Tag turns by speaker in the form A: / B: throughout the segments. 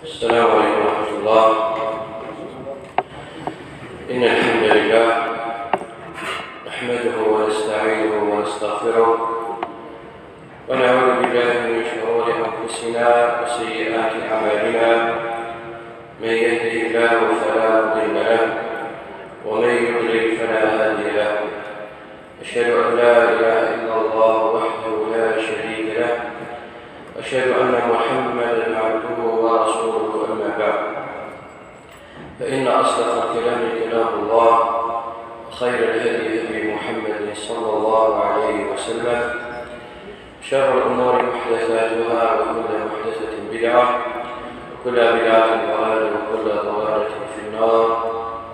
A: السلام عليكم ورحمة الله. إن الحمد لله نحمده ونستعينه ونستغفره ونعوذ بالله من شرور أنفسنا وسيئات أعمالنا. من يهده الله فلا مضل له ومن يضلل فلا هادي له. أشهد أن لا إله إلا الله وحده لا شريك له أشهد أن محمدًا عبده ورسوله. أما بعد، فإن أصدق الكلام كلام الله، خير الهدي هدي محمد صلى الله عليه وسلم، شر الأمور محدثاتها وكل محدثة بدعة وكل بدعة ضلالة وكل ضلالة في النار.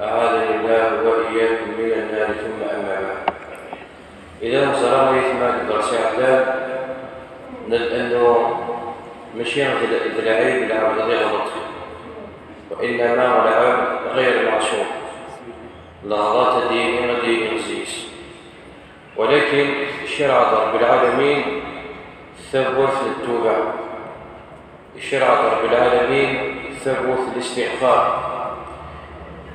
A: أعاذني الله وإياكم من النار. ثم أما بعد، إذا صار يثمن درس أعداد أنه ماشي العيب العبد غير غلط، وإنما العبد غير معصوم، لا غلط دين ودين نزيس. ولكن الشرع رب العالمين ثبت التوبة، الشرع رب العالمين ثبت الاستغفار.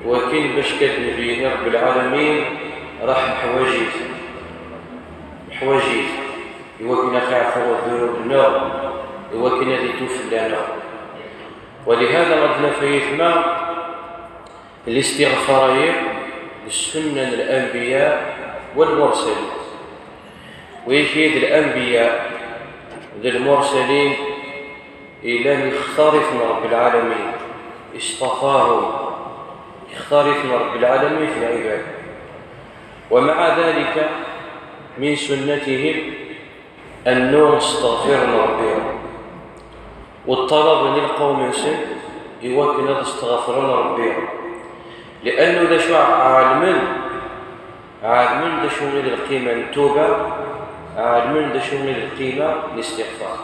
A: وكل باش كتنبيه رب العالمين راح حواجيت يوكنا كيعفو الذنوب النار، يوكنا لتوفي لنا. ولهذا ردنا في إثماء الاستغفارية بالسنن الأنبياء والمرسلين. ويشيد الأنبياء والمرسلين إلى يختارثنا رب العالمين، اصطفاهم يختارثنا رب العالمين في العباد. ومع ذلك من سنتهم أنه استغفرنا ربنا، والطلب للقوم سن يوكنا استغفرنا ربنا، لأنه ذا شو عالمين ذا شو من القيمة التوبة، عالمين ذا شو من القيمة الاستغفار.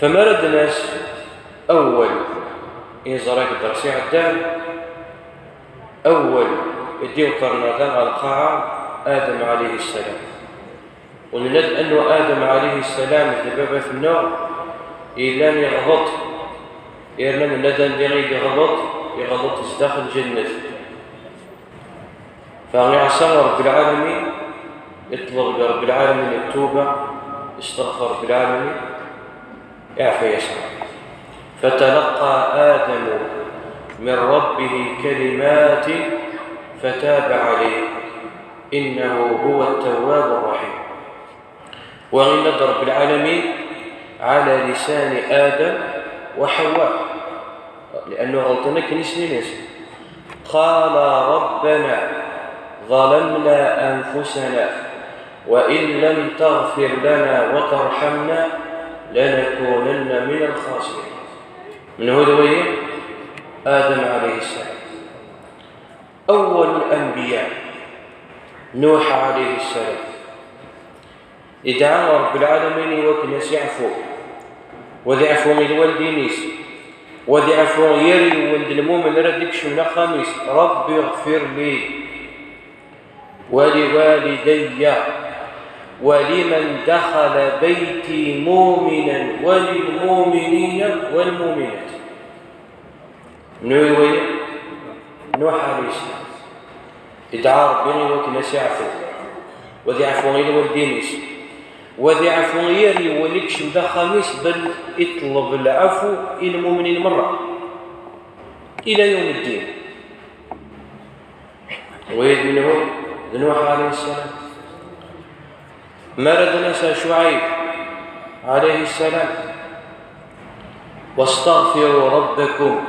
A: فمرد الناس أول إنزراك الدرسي عدان أول يديو قرناتان على القاعة آدم عليه السلام. ونلد أنه آدم عليه السلام ذبابة في النار إلا أن يغلط، إلا من ندم بغير يغلط داخل الجنة. فعصى رب العالمين، يطلب رب العالمين التوبة، استغفر رب العالمين يعفى يسعى. فتلقى آدم من ربه كلمات فتاب عليه إنه هو التواب الرحيم. وغنى رب العالمين على لسان آدم وحواء، لأنه غلطنا كنسني ناس. قال ربنا ظلمنا أنفسنا وإن لم تغفر لنا وترحمنا لنكونن من الخاسرين. من هو دويه؟ آدم عليه السلام. أول الأنبياء نوح عليه السلام يدعى رب العالمين وكناس يعفو، وذعفو من الوالدينيس، وذعفو يري ولد المؤمن ردك شمنا خميس. رب اغفر لي ولوالدي ولمن دخل بيتي مؤمنا وللمؤمنين والمؤمنات. نوح عليه السلام يدعى ربي وكناس يعفو، وذي عفو غير والدينيس، وذي عفو غير يوليكش مدا خميس، بل اطلب العفو إلى المؤمنين مرة إلى يوم الدين. ويد منه نوح عليه السلام. مرد نسى شعيب عليه السلام واستغفروا ربكم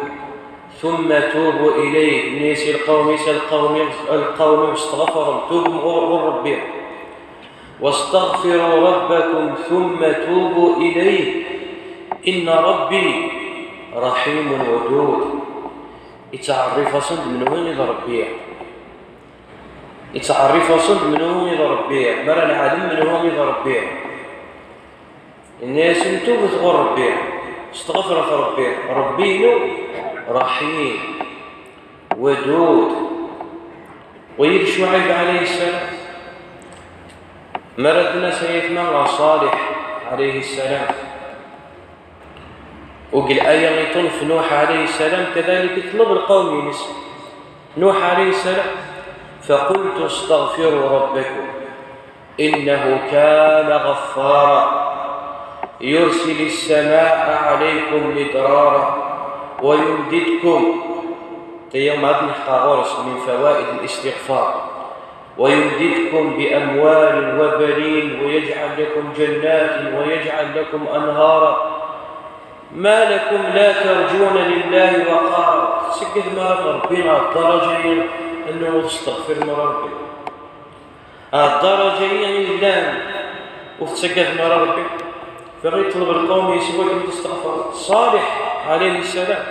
A: ثم توبوا إليه. نيسي القوم استغفروا توبوا ربهم واستغفروا ربكم ثم توبوا إليه إن ربي رحيم ودود. يتعرف صد من وين إذا ربيه، يتعرف صد من وين إذا ربيه، مرة العالم من وين إذا ربيه. الناس انتوبوا تغور ربيه، استغفروا ربيه. ربينه رحيم ودود. ويد شعيب عليه السلام مردنا سيدنا صالح عليه السلام وقال آية يطنف نوح عليه السلام كذلك يطلب القوم ينس نوح عليه السلام فقلت استغفروا ربكم إنه كان غفارا يرسل السماء عليكم مدرارا ويمددكم تيوم هذا نحقاغورس من فوائد الاستغفار ويمددكم بأموال وبنين ويجعل لكم جنات ويجعل لكم أنهارا ما لكم لا ترجون لله وقارا سكت مرض ربنا الدرجة أنه تستغفر مرض ربنا الدرجة لله وتسكت مرض ربنا فغيطلب القوم يسوى أن تستغفر صالح عليه السلام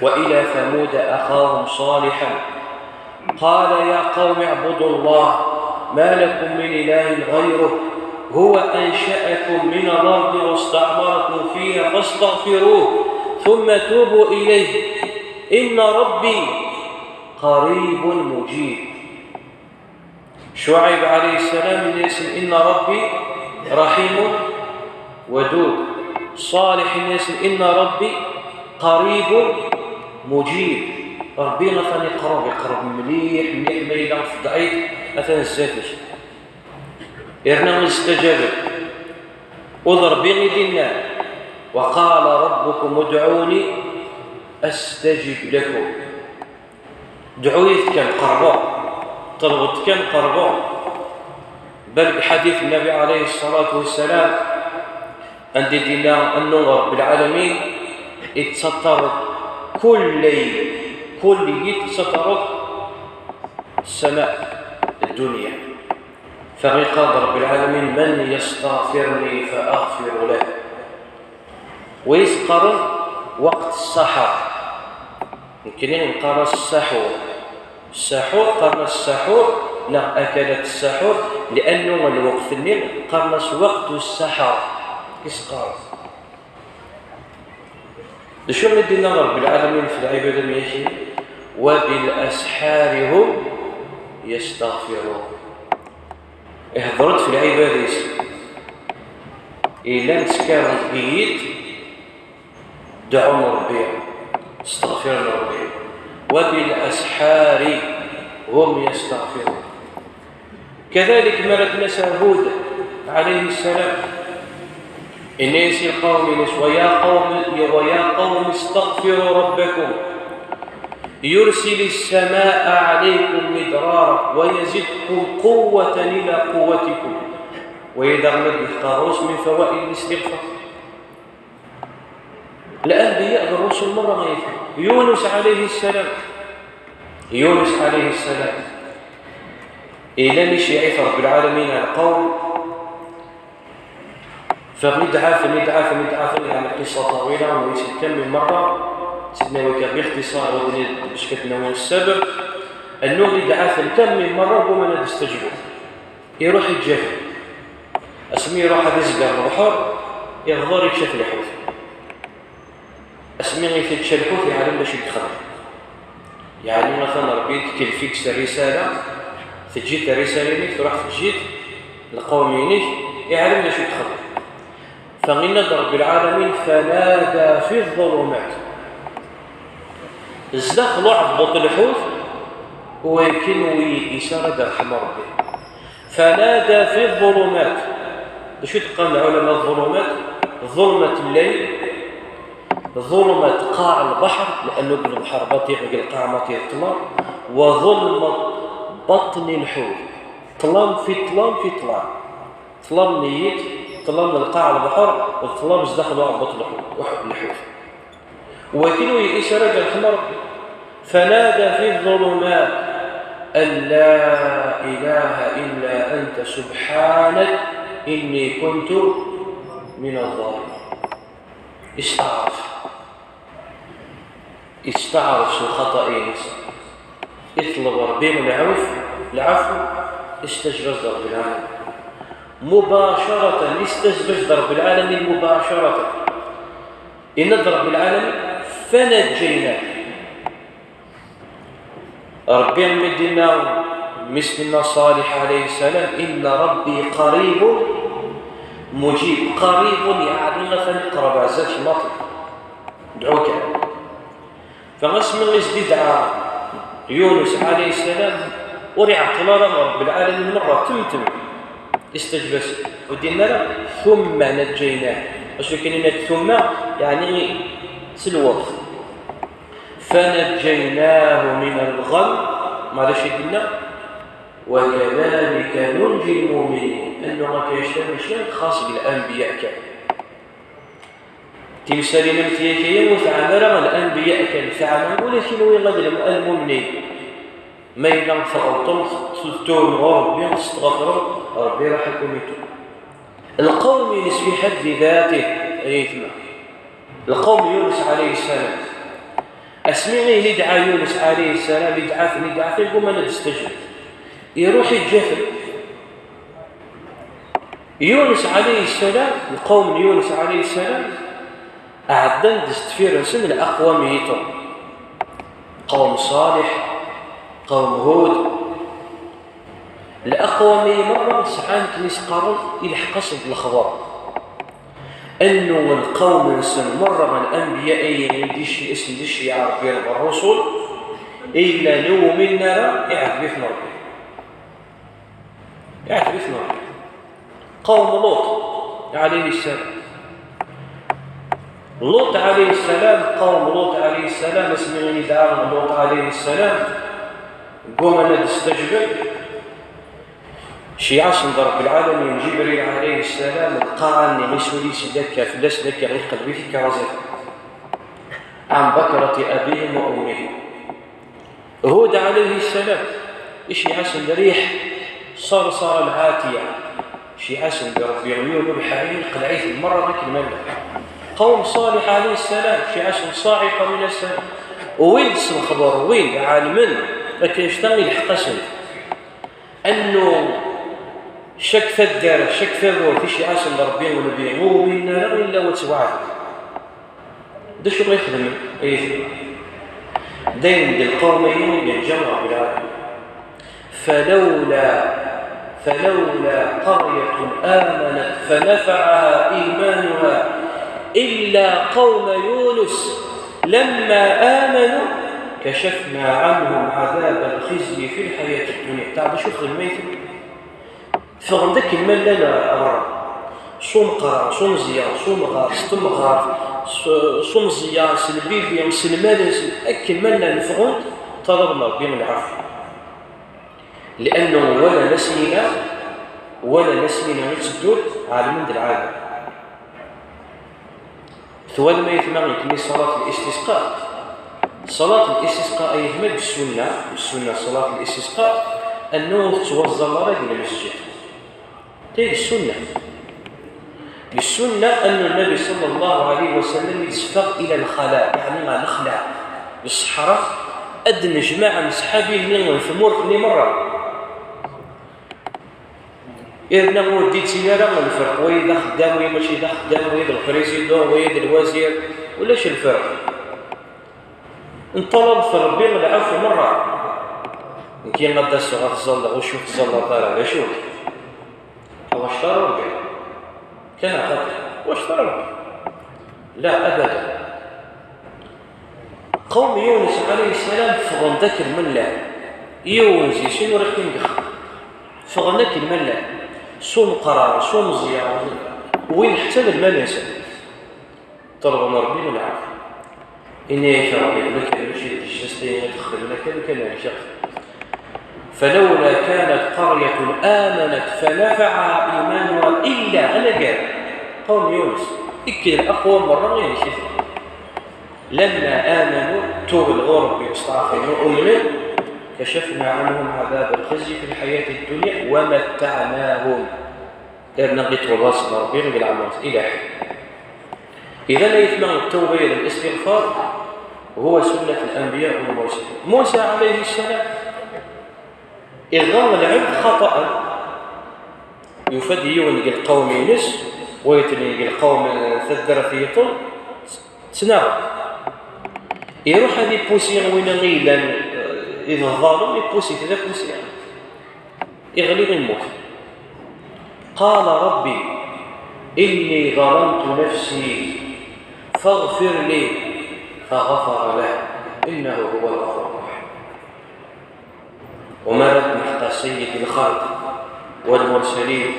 A: وإلى ثمود أخاهم صالحا قال يا قوم اعبدوا الله ما لكم من إله غيره هو أنشأكم من الأرض واستعمركم فيها فاستغفروه ثم توبوا إليه إن ربي قريب مجيب شعيب عليه السلام يسأل إن ربي رحيم ودود صالح يسأل إن ربي قريب مجيب ربنا ثاني يقرب مليح ما يلعب في ضعيف مثلا الزافش إرنا استجاب وضرب يدنا وقال ربكم ادعوني أستجب لكم دعويت كم قربوا طلبت كم قربوا بل بحديث النبي عليه الصلاة والسلام عند دينا أن رب العالمين يتسطر كل يتسطر السماء الدنيا فقال رب العالمين من يستغفرني فأغفر له ويسقر وقت السحر يمكن نقرأ السحور قرن السحور لا أكلت السحور لأنه الوقت الليل قرن وقت السحر يسقر شو مدينا رب العالمين في العبادة ماشي وبالأسحار هم يستغفرون اهضرت في العبادة إلا نسكر بيت دعونا ربي استغفرنا ربي وبالأسحار هم يستغفرون كذلك مرت هود عليه السلام الناس القوم ويا قوم استغفروا ربكم يرسل السماء عليكم مدرارا ويزدكم قوة إلى قوتكم ويدغمد الخاروس من فوائد الاستغفار الأنبياء الرسل مرة غيثا يونس عليه السلام إلى مش يعيث رب العالمين القوم فندعى يعني قصة طويلة وليس كم من مرة سيدنا وكان باختصار باش كتناول السبب أنه يدعى كم من مرة وما نستجيبه يروح يتجاهل اسمي يروح يزقر البحر يغدر يكشف الحوت اسمي يفتش الحوت يعلم باش يدخل يعني مثلا ربي يكتب فيك رسالة تجيت رسالة منك تروح تجيت القوم ينيك يعلم باش يدخل فغنى رب العالمين فنادى في الظلمات ازدخلوا عبط الحوت ويمكن إشارة رحمة ربي فنادى في الظلمات شو تقال العلماء الظلمات ظلمة الليل ظلمة قاع البحر لأنه البحر بطيء القاع ما تطلع وظلمة بطن الحوت طلام في طلام نيت طلام القاع البحر والطلام ازدخلوا عبط الحوت وكانوا إشارة الحمر فنادى في الظلمات أن لا إله إلا أنت سبحانك إني كنت من الظالمين استعرف شو خطأين اطلب ربنا العفو استجرز رب العالمين مباشرة استجرز رب العالمين مباشرة إن رب العالمين فنجيناه ربي مدينا مثلنا صالح عليه السلام إن ربي قريب مجيب قريب يعني مثلا قرب عزاز شماطي دعوك فغسم الغزد دعا يونس عليه السلام ورع طلال رب العالمين مرة تمتم استجبس ودينا ثم نجيناه واش كاين ثم يعني سلوى فنجيناه من الغم ماذا شدنا وكذلك ننجي المؤمنين انه ما كاينش شيء خاص بالانبياء كان تمثالنا متيكيه وتعامل الانبياء كان تعامل ولكن وين غادي المؤمنين ما يلام فغلطوا تلتون ربي استغفر ربي راح يكون يتوب القوم يونس في حد ذاته ايثما القوم يونس عليه السلام اسمعني اللي دعا يونس عليه السلام يدعى في يقول انا نستجيب يروح يتجفل يونس عليه السلام القوم يونس عليه السلام أعدن دستفير سن الأقوام يتم قوم صالح قوم هود الأقوام مرة سعان كنيس قارن يلحق قصد الخبر أنه القوم سن مرة من الأنبياء يديش اسم ديش يعرف بين الرسل إلا لو منا يعرف بيث ربي يعرف بيث ربي قوم لوط عليه السلام لوط عليه السلام قوم لوط عليه السلام اسمعني دعاهم لوط عليه السلام قوم أنا تستجبر شي عاصم رب العالمين جبريل عليه السلام القرآن مسولي سدك فلس لك غير قلبي في كرزة عن بكرة أبيهم وأمهم هود عليه السلام شي عاصم ريح صرصر العاتية شي عاصم بربي عيون بحرين قلعيث المرة ذاك الملك قوم صالح عليه السلام شي عاصم صاعقة من السماء وين الخبر وين عالمين لكن يشتغل الحقسم أنه شك فدار شك فدار في شي عاصم ربي ونبي مو منا إلا وتوعد ده شو يخدم أيه دين القومين يتجمع بالعالم فلولا قرية آمنت فنفعها إيمانها إلا قوم يونس لما آمنوا كشفنا عنهم عذاب الخزي في الحياة الدنيا تعرف شو الميت فغندك المال لنا صوم قرار صوم زيار صوم غار ستم غار صوم زيار سلبي سلمان أكل مالنا نفغند طلبنا ربي من العفو لأنه ولا نسينا نتسدود على مند العالم ثوال ما يتمغن كمي صلاة الاستسقاء صلاة الاستسقاء يهمل بالسنة صلاة الاستسقاء أنه توزع الله إلى المسجد تلك السنة بالسنة أن النبي صلى الله عليه وسلم يسفق إلى الخلاء يعني ما نخلع بالصحراء أدن جماعة من صحابيه في مرة إذن هو ديت سينارا من الفرق ويدا خدام ويدا ماشي دا خدام ويدا البريزيدون ويدا الوزير ولاش الفرق انطلب في ربي العفو مرة كي غدا الصغار الزلة وشوف الزلة طالع لا شوف هو اشترى ربي كان خطأ واشترى ربي لا أبدا قوم يونس عليه السلام فغن ذكر من لا يونس يسين ورقين بخ فغن ذكر من لا صوم قرار صوم زيارة وين حتى المناسب طلب ربي العافية إني شرعي لك المشي الجستين يدخل لك كان الشخص فلولا كانت قرية آمنت فنفعها إيمانها إلا أنا قال قوم يونس إكل أقوى مرة يعني شفت لما آمنوا توب الغرب بإصطعافهم وأمنوا كشفنا عنهم عذاب الخزي في الحياة الدنيا ومتعناهم نقيت وباصنا ربنا بالعمل إلى حين إذا لا يثمر التوبة إلى الاستغفار هو سنة الأنبياء والمرسلين موسى عليه السلام إذ ظن العبد خطأ يفدي يونق القوم ينس ويتنق القوم ثدر في طول سنعرف يروح هذه بوسيغ وين غيلا إذا الظالم يبوسي كذا بوسيغ يغلي من موت قال ربي إني ظلمت نفسي فاغفر لي، فغفر له إنه هو الغفور الرحيم. ومرت محق سيد الخلق والمرسلين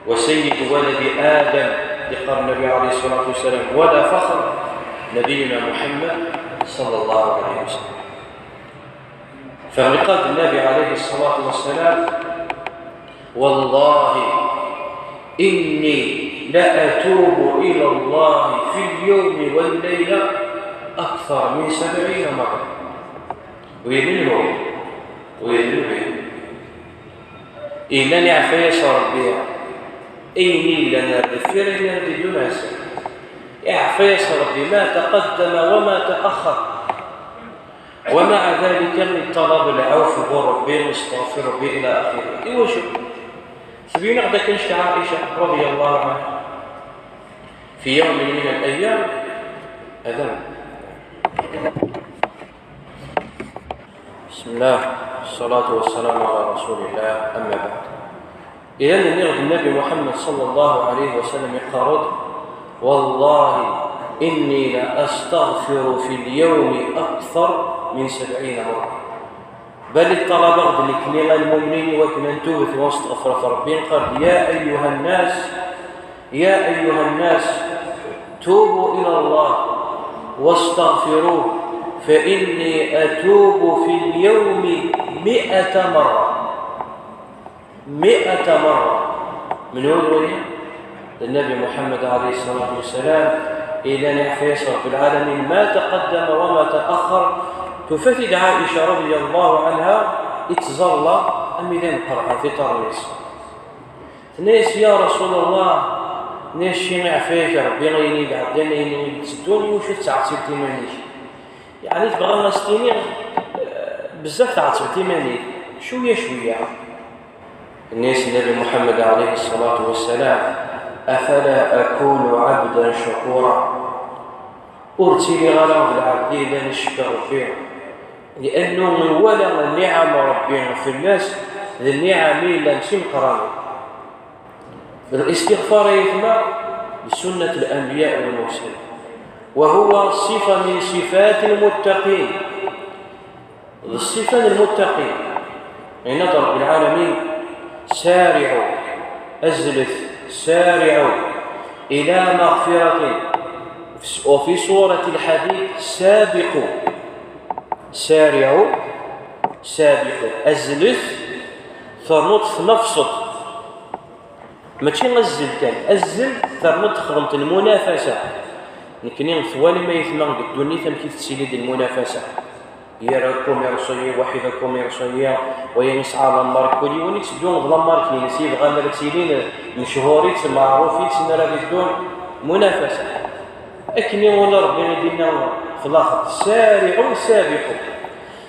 A: وسيد ولد آدم لقال النبي عليه الصلاة والسلام ولا فخر، نبينا محمد صلى الله عليه وسلم. فلقد النبي عليه الصلاة والسلام والله إني لأتوب إلى الله في اليوم والليلة أكثر من 70 مرة. ويمنه إلا نعفى يشعر بها إني لنا الذكر بدون أسر يعفى يشعر بما تقدم وما تأخر، ومع ذلك من طلب العفو وربي واستغفر ربي إلى آخره. إيوا شو سبيل غدا كنشت عائشة رضي الله عنها في يوم من الأيام أذن. بسم الله والصلاة والسلام على رسول الله، أما بعد. إذن نرد النبي محمد صلى الله عليه وسلم يقرض والله إني لأستغفر في اليوم أكثر من 70 مرة. بل الطلب غد لكني المؤمنين وكنا نتوبة واستغفر ربي قال يا أيها الناس توبوا إلى الله واستغفروه فإني أتوب في اليوم 100 مرة. 100 مرة. من وين النبي محمد عليه الصلاة والسلام إلى نعفى رب العالمين ما تقدم وما تأخر. تفتد عائشة رضي الله عنها اتظل الميدان قرحة في طرنيس ناس يا رسول الله ناس شي معفاك ربي غيني قعداني تسدوني وشوف تعطيتي مانيش يعني تبغى نستيني بزاف تعطيتي ماني شوية الناس النبي محمد عليه الصلاة والسلام أفلا أكون عبدا شكورا أرتلي غرام العبد لا نشكر ربي لأنه من ولا نعم ربي في الناس النعم لا نمشي مقرانه. الاستغفار يتبع بسنة الأنبياء والمرسلين وهو صفة من صفات المتقين. الصفة المتقين يعني رب العالمين سارعوا سارعوا إلى مغفرة، وفي سورة الحديد سارعوا ثرنط نفسط ماشي نزل كان ثرنط خدمت المنافسة لكن ثواني ما يثمن الدنيا ثم تسيلي ديال المنافسة هي كوميرسيه واحدة كوميرسيه وهي نسعى على الماركولي ونكسدون ظلام ماركين نسيب غانا بكسيلين مشهورين معروفين سنة لا بدون منافسة. أكني ولا ربنا يدينا في الآخر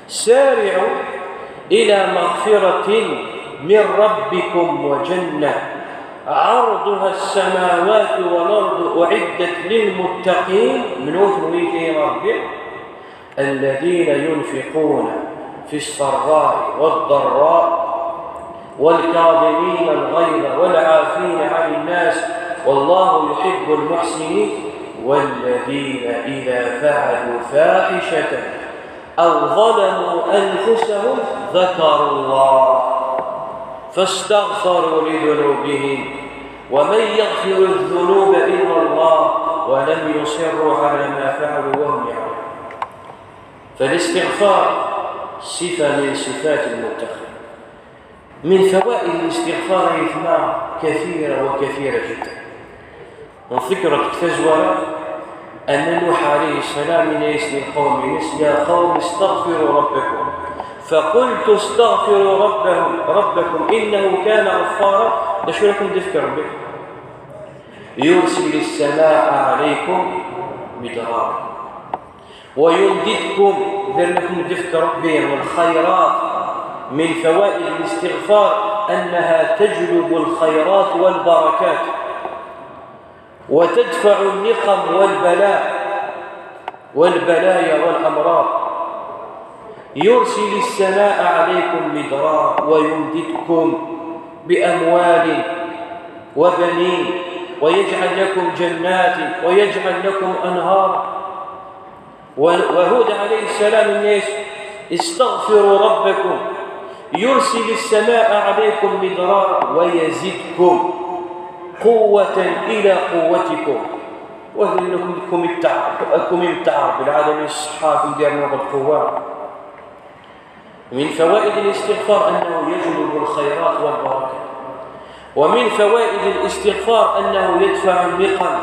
A: سارعوا إلى مغفرة من ربكم وجنة عرضها السماوات والأرض أعدت للمتقين من وثنويته ربي الذين ينفقون في السراء والضراء والكاظمين الغيظ والعافين عن الناس والله يحب المحسنين والذين إذا فعلوا فاحشة أو ظلموا أنفسهم ذكروا الله فاستغفروا لذنوبهم ومن يغفر الذنوب إلا الله ولم يصروا على ما فعلوا وهم يعلمون. فالاستغفار صفة من صفات المتقين. من فوائد الاستغفار إثماء كثيرة جدا. من فكرة تزور أن نوح عليه السلام من يسلم قوم يا قوم استغفروا ربكم فقلت استغفروا ربكم إنه كان غفارا. شو لكم تذكر ربكم يرسل السماء عليكم مدرارا ويمددكم ذلكم تذكر ربهم والخيرات. من فوائد الاستغفار أنها تجلب الخيرات والبركات وتدفع النقم والبلايا والأمراض. يرسل السماء عليكم مدرارا ويمددكم بأموال وبنين ويجعل لكم جنات ويجعل لكم أنهار. وهود عليه السلام الناس استغفروا ربكم يرسل السماء عليكم مدرارا ويزدكم قوة إلى قوتكم وذلكم يمتع رب العالمين الصحة في ديالنا بالقوة. من فوائد الاستغفار أنه يجلب الخيرات والبركات، ومن فوائد الاستغفار أنه يدفع النقم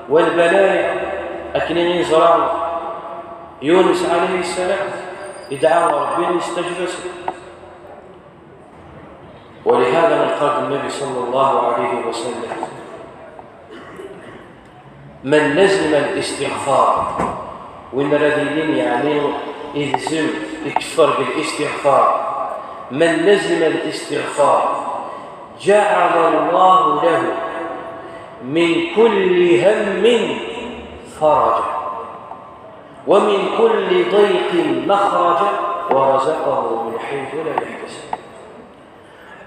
A: والبلايا. أكنين زرعوا يونس عليه السلام يدعى ربنا يستجب. ولهذا قال النبي صلى الله عليه وسلم: من لزم الاستغفار، وإن الذين يعني يلزم يكفر بالاستغفار، من لزم الاستغفار جعل الله له من كل هم فرجا ومن كل ضيق مخرجا ورزقه من حيث لا يحتسب.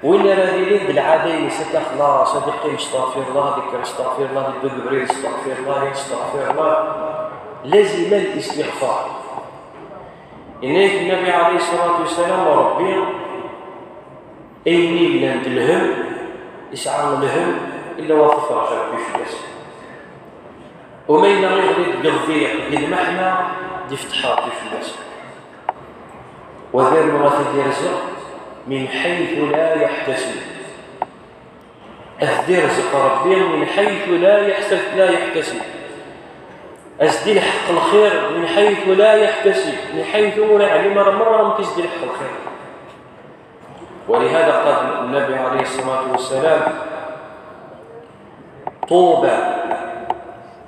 A: وإن الذين بالعادين ستخلاص صديقي استغفر الله ذكر استغفر الله بالبريد استغفر الله لزم الاستغفار. إنك النبي عليه الصلاة والسلام وربي إني بلاد الهم يسعى الهم إلا وقف رجع بفلس وما ينغير قضيع قد محنا يفتحها بفلس وذير مغاثة يرزق من حيث لا يحتسب. أهدي رزق ربي من حيث لا يحتسب. أزدي الحق الخير من حيث لا يحتسب، من حيث لا يعلم مرة ما تزدي الحق الخير. ولهذا قال النبي عليه الصلاة والسلام: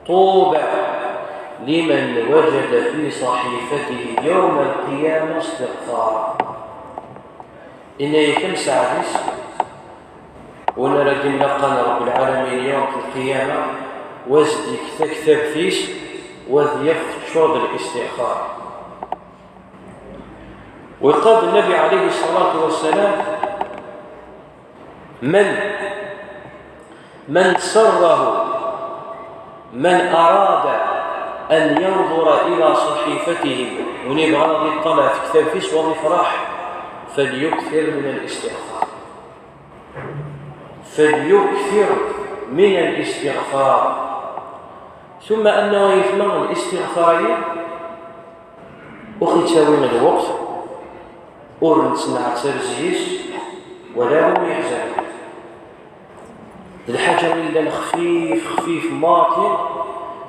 A: طوبى لمن وجد في صحيفته يوم القيامة استغفارا. إن يكن سعدس ونرد لقنا رب العالمين يوم القيامة وزدك تكثب فيش وذيف شرط الاستغفار. وقال النبي عليه الصلاة والسلام: من سره من أراد أن ينظر إلى صحيفته ونبغى يطلع في كتاب فيش ويفرح فليكثر من الاستغفار. ثم أنه يفهم الاستغفار أخي تساوي من الوقت أورن صناعة سرزيس ولا هم يحزن الحجر إلا خفيف ماطن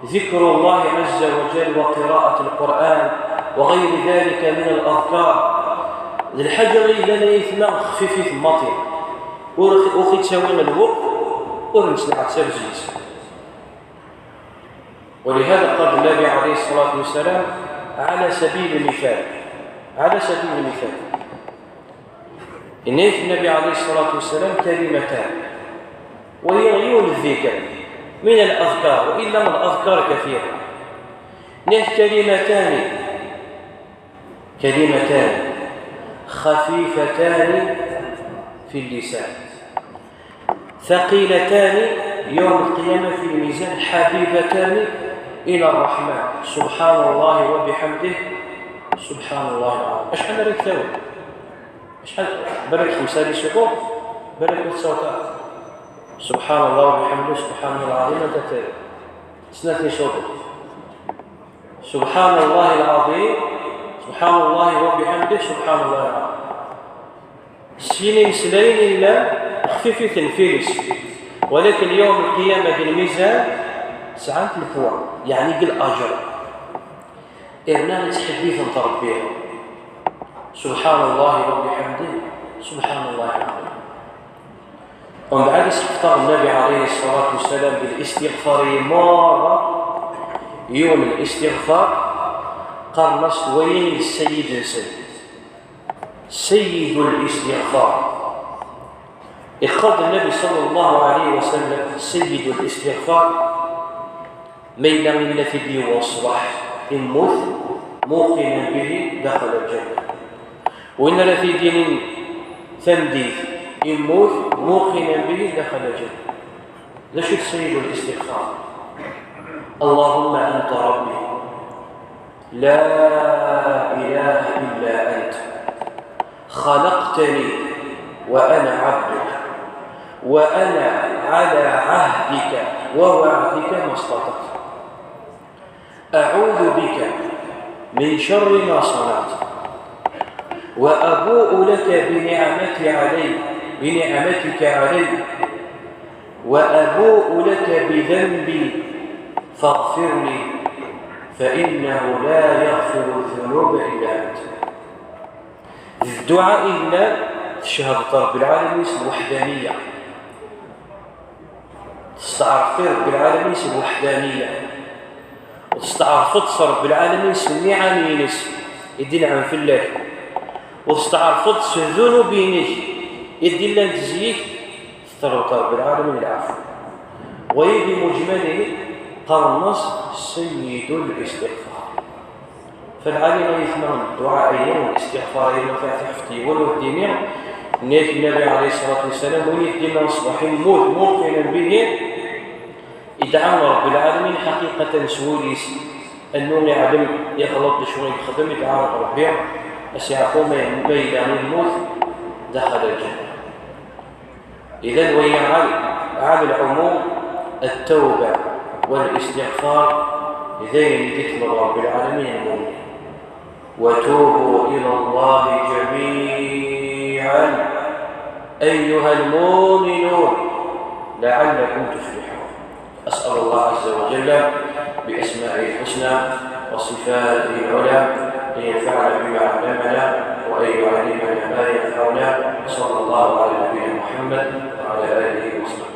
A: ذكر الله عز وجل وقراءة القرآن وغير ذلك من الأذكار. الحجر إلا يثنى خفيف ماطن أخي تساوي من الوقت أورن صناعة سرزيس. ولهذا قال النبي عليه الصلاة والسلام على سبيل المثال إن النبي عليه الصلاة والسلام كلمتان ويعيون الذكر من الأذكار وإلا من الأذكار كثيرة. كلمتان خفيفتان في اللسان ثقيلتان يوم القيامة في الميزان حبيبتان إلى الرحمن سبحان الله وبحمده سبحان الله العظيم. أشحال ريك ثوب أشحال بلك 5 سقوط بلك صوتات سبحان الله وبحمده سبحان الله العظيم تتابع سنتني صوتك سبحان الله العظيم سبحان الله وبحمده سبحان الله العظيم. سينين سلين إلا خفيفي تنفيرس ولكن يوم القيامة بالميزان ساعات الفوع يعني قل أجر إرنا نتحديث عن تربيه سبحان الله وبحمده سبحان الله العظيم. ومن بعد استغفر النبي عليه الصلاة والسلام بالاستغفار مرة يوم الاستغفار قرنص وين سيد الاستغفار. اخذ النبي صلى الله عليه وسلم سيد الاستغفار ميلا من الذي والصباح الموت موقنا به دخل الجنة وإن الذي دين ثمديث الموت موقنا به دخل الجنة. لا شو تسيد الاستغفار؟ اللهم أنت ربي لا إله إلا أنت خلقتني وأنا عبدك وأنا على عهدك ووعدك ما استطعت أعوذ بك من شر ما صنعت وأبوء لك بنعمتك علي وأبوء لك بذنبي فاغفر لي فإنه لا يغفر الذنوب إلا أنت. الدعاء إلا شهادة رب العالمين الوحدانية، تستعرف رب العالمين الوحدانية، وتستعرف رب العالمين النعم يدي نعم في الله، وتستعرف الذنوب يدي الله تزييك استغفر رب العالمين العفو. ويدي مجمله قال النص سيد الاستغفار. فالعالم يثمر الدعاء والاستغفار مفاتيح والدنيا نيت النبي عليه الصلاة والسلام ونيت ديما أصبح موت موقنا به يدعى رب العالمين حقيقة سوليس أنه يعلم يغلط بشغل يخدم يدعى ربي أسيعقوا ما يدعني الموت دخل الجنة. إذن وهي على العموم التوبة والاستغفار ذين ذكر رب العالمين المؤمنين. وتوبوا إلى الله جميعا أيها المؤمنون لعلكم تفلحون. أسأل الله عز وجل بأسمائه الحسنى وصفاته العلى أن ينفعنا بما علمنا وأن يعلمنا ما ينفعنا. صلى الله على نبينا محمد وعلى آله وصحبه.